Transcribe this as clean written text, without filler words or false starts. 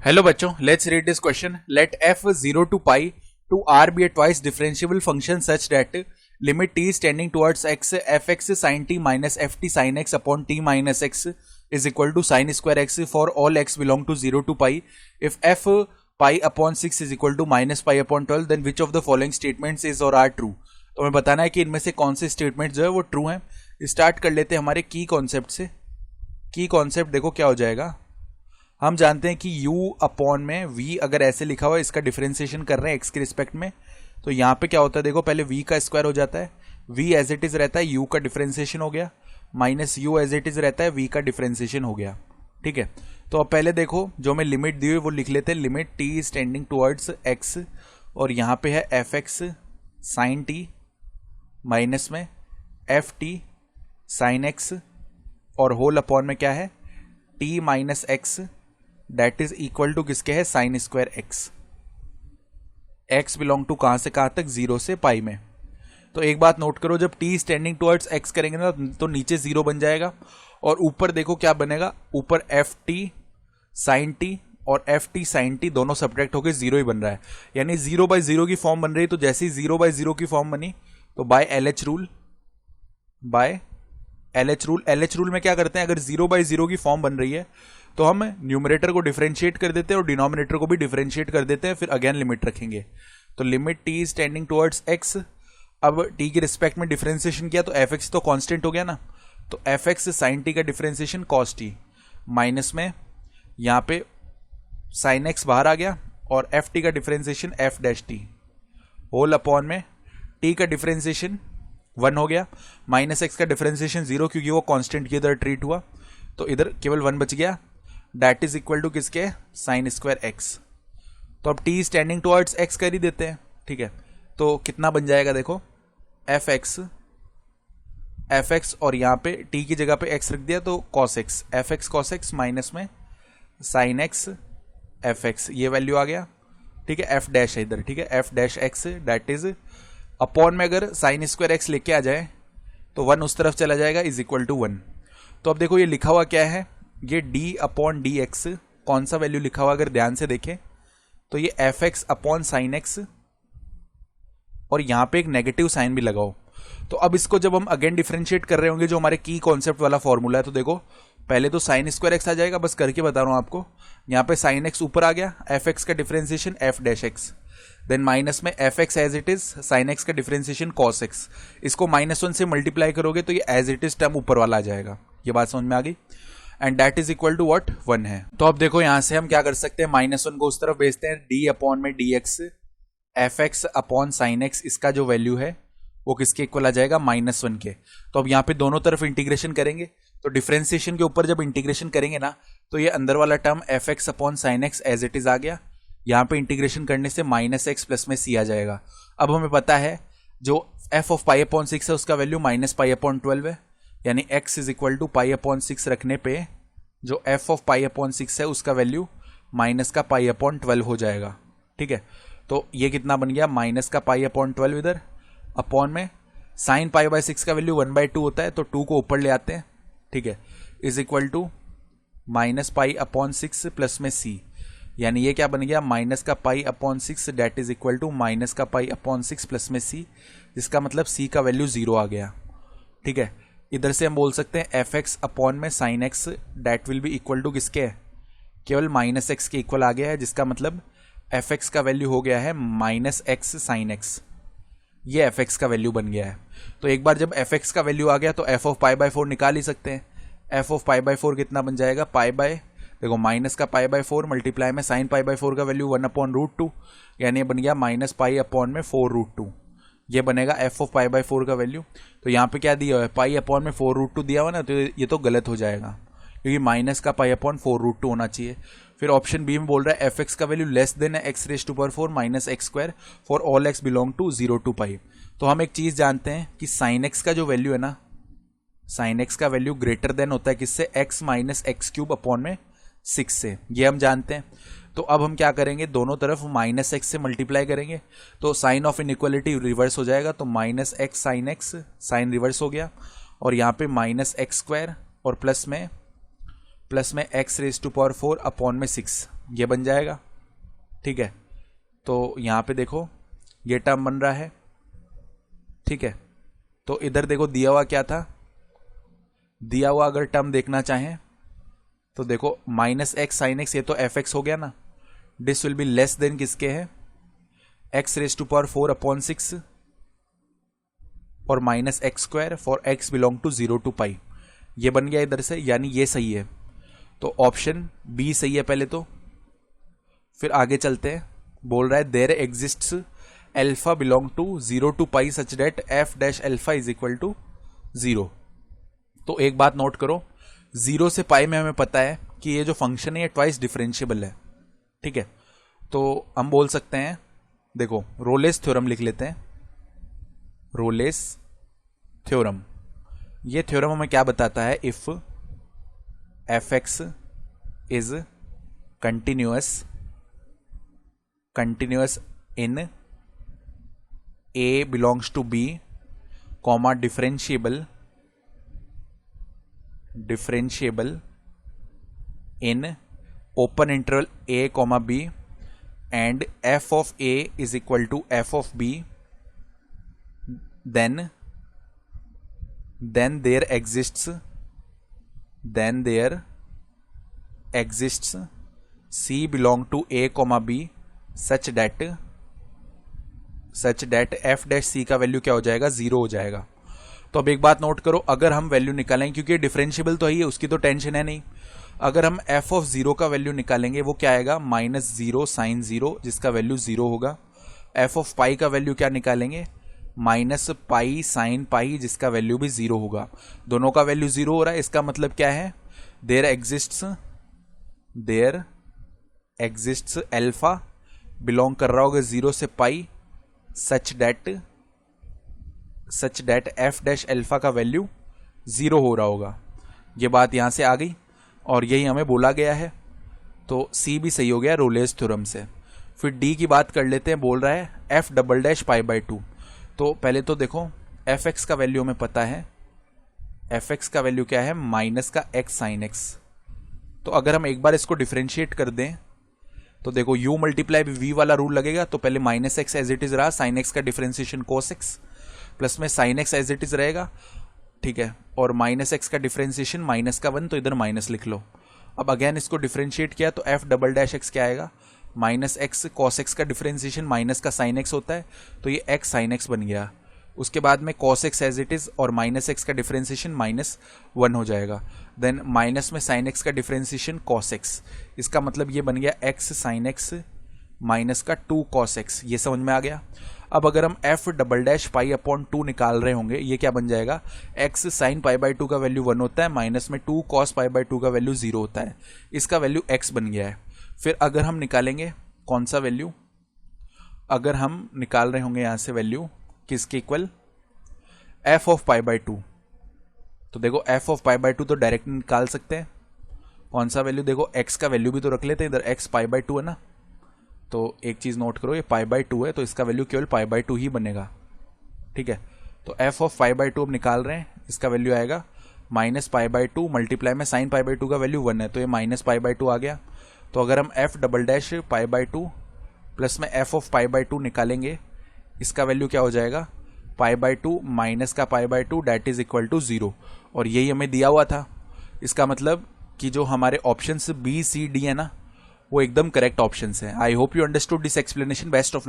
Hello बच्चों, let's read this question. Let f 0 to pi to r be a twice differentiable function such that limit t is tending towards x fx sin t minus ft sin x upon t minus x is equal to sin square x for all x belong to 0 to pi. If f pi upon 6 is equal to minus pi upon 12, then which of the following statements is or are true? तो हमें बताना है कि इनमें से कौन से statement जो है वो ट्रू हैं. स्टार्ट कर लेते हैं हमारे की कॉन्सेप्ट से. की कॉन्सेप्ट देखो क्या हो जाएगा. हम जानते हैं कि u अपॉन में v अगर ऐसे लिखा हुआ है, इसका डिफरेंशिएशन कर रहे हैं x के रिस्पेक्ट में, तो यहाँ पे क्या होता है देखो, पहले v का स्क्वायर हो जाता है, v एज इट इज रहता है, u का डिफरेंशिएशन हो गया, minus u as it is रहता है, v का डिफरेंशिएशन हो गया. ठीक है, तो अब पहले देखो जो हमें लिमिट दी हुई वो लिख लेते हैं. Limit t is tending towards x और यहाँ पे है fx साइन t माइनस में ft साइन x और होल अपॉन में क्या है t minus x that is equal to किसके है, sine square x. X belong to कहां से कहां तक, 0 से पाई में. तो एक बात नोट करो, जब t स्टैंडिंग टुवर्ड्स x करेंगे ना तो नीचे 0 बन जाएगा और ऊपर देखो क्या बनेगा, ऊपर एफ टी साइन टी और एफ टी साइन टी दोनों सब्ट्रैक्ट होकर 0 ही बन रहा है. यानी 0/0 की फॉर्म बन रही है. तो जैसे ही 0/0 की फॉर्म बनी तो by LH rule, LH rule में क्या करते हैं, अगर 0/0 की फॉर्म बन रही है तो हम न्यूमरेटर को डिफरेंशिएट कर देते हैं और डिनोमिनेटर को भी डिफरेंशिएट कर देते हैं, फिर अगेन लिमिट रखेंगे. तो limit t is tending towards x. अब t के रिस्पेक्ट में डिफरेंशिएशन किया तो fx तो कांस्टेंट हो गया ना, तो fx sin t का डिफरेंशिएशन cos t माइनस में यहाँ पे sin x बाहर आ गया और ft का differentiation f dash t whole upon में t का डिफरेंशिएशन 1 हो गया, माइनस x का डिफरेंशिएशन 0 क्योंकि वो कांस्टेंट की इधर ट्रीट हुआ, तो इधर केवल 1 बच गया. दैट इज इक्वल टू किसके, साइन स्क्वायर एक्स. तो अब t स्टैंडिंग टुवर्ड्स x कर ही देते हैं. ठीक है, तो कितना बन जाएगा देखो, fx और यहाँ पे t की जगह पे x रख दिया तो cos x, fx cos x minus में साइन x fx, ये वैल्यू आ गया. ठीक है, f डैश है इधर. ठीक है, f dash x that is upon में अगर साइन स्क्वायर x लेके आ जाए तो 1 उस तरफ चला जाएगा, इज इक्वल टू 1. तो अब देखो ये लिखा हुआ क्या है, ये d अपॉन डी एक्स, कौन सा वैल्यू लिखा हुआ अगर ध्यान से देखें तो ये F x upon sine x और यहां पे एक नेगेटिव साइन भी लगाओ. तो अब इसको जब हम अगेन डिफरेंशिएट कर रहे होंगे जो हमारे की कॉन्सेप्ट वाला फॉर्मूला है, तो देखो पहले तो साइन स्क्वायर एक्स आ जाएगा, बस करके बता रहा हूं आपको. यहां पे साइन एक्स ऊपर आ गया, एफ एक्स का differentiation f dash x, then minus में f x as it is, sine x का डिफरेंशिएशन कॉस एक्स. इसको -1 से मल्टीप्लाई करोगे तो ये एज इट इज टर्म ऊपर वाला आ जाएगा. ये बात समझ में आ गई. And that is equal to what, 1 है. तो अब देखो यहां से हम क्या कर सकते हैं, -1 को उस तरफ भेजते हैं, d अपॉन में D x F x upon sine x, इसका जो वैल्यू है वो किसके इक्वल आ जाएगा, -1 के. तो अब यहाँ पे दोनों तरफ इंटीग्रेशन करेंगे, तो डिफरेंशिएशन के ऊपर जब इंटीग्रेशन करेंगे ना तो ये अंदर वाला term f x upon sine x as it is आ गया. यहाँ पे इंटीग्रेशन करने से -x प्लस में c आ जाएगा. अब हमें पता है जो f ऑफ पाई अपॉन 6 है उसका वैल्यू -π/12 है, यानी x इज इक्वल टू π/6 रखने पे जो f ऑफ π/6 है उसका वैल्यू -π/12 हो जाएगा. ठीक है, तो ये कितना बन गया, -π/12 इधर अपॉन में sin π/6 का वैल्यू 1/2 होता है, तो 2 को ऊपर ले आते हैं. ठीक है, इज इक्वल टू -π/6 प्लस में c, यानी ये क्या बन गया, -π/6 that is equal to -π/6 plus में c, जिसका मतलब c का वैल्यू 0 आ गया. ठीक है, इधर से हम बोल सकते हैं एफ एक्स अपॉन में sine x that will be equal to किसके, केवल -x के इक्वल आ गया है, जिसका मतलब एफ एक्स का वैल्यू हो गया है -x साइन एक्स. ये एफ एक्स का वैल्यू बन गया है. तो एक बार जब एफ एक्स का वैल्यू आ गया तो एफ ऑफ π/4 निकाल ही सकते हैं. एफ ऑफ π/4 कितना बन जाएगा, देखो माइनस का π/4 मल्टीप्लाई में साइन π/4 का वैल्यू 1/√2, यानी बन गया -π/4√2. ये बनेगा एफ ऑफ π/4 का वैल्यू. तो यहाँ पे क्या दिया हुआ है, π/4√2 दिया हुआ ना, तो ये तो गलत हो जाएगा क्योंकि माइनस का π/4√2 होना चाहिए. फिर ऑप्शन बी में बोल रहा है एफ एक्स का value less than x⁴ minus x² for all x belong to 0 to pi. तो हम एक चीज जानते हैं कि साइन एक्स का जो वैल्यू है ना, साइन एक्स का वैल्यू ग्रेटर देन होता है किससे, x माइनस x³ अपॉन में 6 से, ये हम जानते हैं. तो अब हम क्या करेंगे, दोनों तरफ -x से मल्टीप्लाई करेंगे तो साइन ऑफ इनइक्वालिटी रिवर्स हो जाएगा, तो -x sine x, sine reverse हो गया और यहाँ पे -x² और प्लस में x⁴ अपॉन में 6, ये बन जाएगा, ठीक है। तो यहाँ पे देखो ये टर्म बन रहा है, ठीक है। तो इधर देखो दिया हुआ क्या था, दिया हुआ अगर टर्म देखना चाहें तो देखो माइनस एक्स साइन एक्स, ये तो एफ एक्स हो गया ना। This will be less than किसके है, x raise to power 4 upon 6 और minus x square for x belong to 0 to pi. ये बन गया इधर से, यानी ये सही है। तो ऑप्शन बी सही है पहले तो। फिर आगे चलते हैं, बोल रहा है there exists alpha belong to 0 to pi such that f dash alpha is equal to 0। तो एक बात नोट करो, 0 से पाई में हमें पता है कि ये जो फंक्शन है ये ट्वाइस डिफरेंशिएबल है, ठीक है। तो हम बोल सकते हैं, देखो रोलेस थ्योरम लिख लेते हैं। रोलेस थ्योरम, ये थ्योरम हमें क्या बताता है, if f x is continuous in a belongs to b comma differentiable in open interval a comma b and f of a is equal to f of b, then there exists c belong to a comma b such that f dash c का value क्या हो जाएगा, 0 हो जाएगा। तो अब एक बात नोट करो, अगर हम वैल्यू निकालेंगे, क्योंकि डिफरेंशिएबल तो है, उसकी तो टेंशन है नहीं। अगर हम एफ ऑफ 0 का वैल्यू निकालेंगे वो क्या आएगा, माइनस 0 साइन 0 जिसका वैल्यू 0 होगा। एफ ऑफ पाई का वैल्यू क्या निकालेंगे, माइनस पाई साइन पाई जिसका वैल्यू भी 0 होगा। दोनों का वैल्यू 0 हो रहा है, इसका मतलब क्या है, देयर एग्जिस्ट्स एल्फा बिलोंग कर रहा होगा 0 से पाई such that f dash alpha का वैल्यू 0 हो रहा होगा। ये बात यहां से आ गई और यही हमें बोला गया है। तो सी भी सही हो गया रोलेस थ्योरम से। फिर डी की बात कर लेते हैं, बोल रहा है F double dash pi by 2। तो पहले तो देखो एफ एक्स का वैल्यू हमें पता है, एफ एक्स का वैल्यू क्या है, माइनस का एक्स साइन एक्स। तो अगर हम एक बार इसको डिफ्रेंशिएट कर दें तो देखो u मल्टीप्लाई वी वाला रूल लगेगा। तो पहले minus x as it is रहा, साइन एक्स का डिफ्रेंसिएशन कोस एक्स, प्लस में sine x as it is रहेगा, ठीक है। और माइनस एक्स का डिफ्रेंसिएशन माइनस का 1, तो इधर माइनस लिख लो। अब अगेन इसको डिफ्रेंशिएट किया तो एफ डबल डैश एक्स क्या आएगा, माइनस एक्स कॉस एक्स का डिफ्रेंसिएशन माइनस का साइन एक्स होता है, तो ये एक्स साइन एक्स बन गया। उसके बाद में cos x as it is और माइनस एक्स का डिफ्रेंसिएशन माइनस 1 हो जाएगा। देन माइनस में साइन एक्स का डिफ्रेंसिएशन कॉस एक्स, इसका मतलब ये बन गया एक्स साइन एक्स माइनस का 2 कॉस एक्स। ये समझ में आ गया। अब अगर हम F double dash pi upon 2 निकाल रहे होंगे, ये क्या बन जाएगा, एक्स साइन पाई बाई 2 का वैल्यू 1 होता है, माइनस में 2 कॉस पाई बाई 2 का वैल्यू 0 होता है, इसका वैल्यू एक्स बन गया है। फिर अगर हम निकालेंगे कौन सा वैल्यू, अगर हम निकाल रहे होंगे यहां से वैल्यू किसके equal, F of pi by 2। तो देखो एफ ऑफ पाई बाई 2 तो डायरेक्ट निकाल सकते हैं। कौन सा वैल्यू, देखो एक्स का वैल्यू भी तो रख लेते हैं, इधर एक्स पाई बाई 2 है ना। तो एक चीज नोट करो, ये पाई बाई 2 है तो इसका वैल्यू केवल पाई बाई 2 ही बनेगा, ठीक है। तो एफ ऑफ पाई बाई 2 अब निकाल रहे हैं, इसका वैल्यू आएगा माइनस पाई बाई 2 मल्टीप्लाई में साइन पाई बाई 2 का वैल्यू 1 है, तो ये माइनस पाई बाई 2 आ गया। तो अगर हम F double dash pi by 2 plus में एफ ऑफ पाई बाई 2 निकालेंगे, इसका वैल्यू क्या हो जाएगा, पाई बाई 2 माइनस का pi by 2 that is equal to 0। और यही हमें दिया हुआ था। इसका मतलब कि जो हमारे ऑप्शंस बी सी डी है ना, वो एकदम करेक्ट ऑप्शंस हैं। I hope you understood this explanation. Best of luck.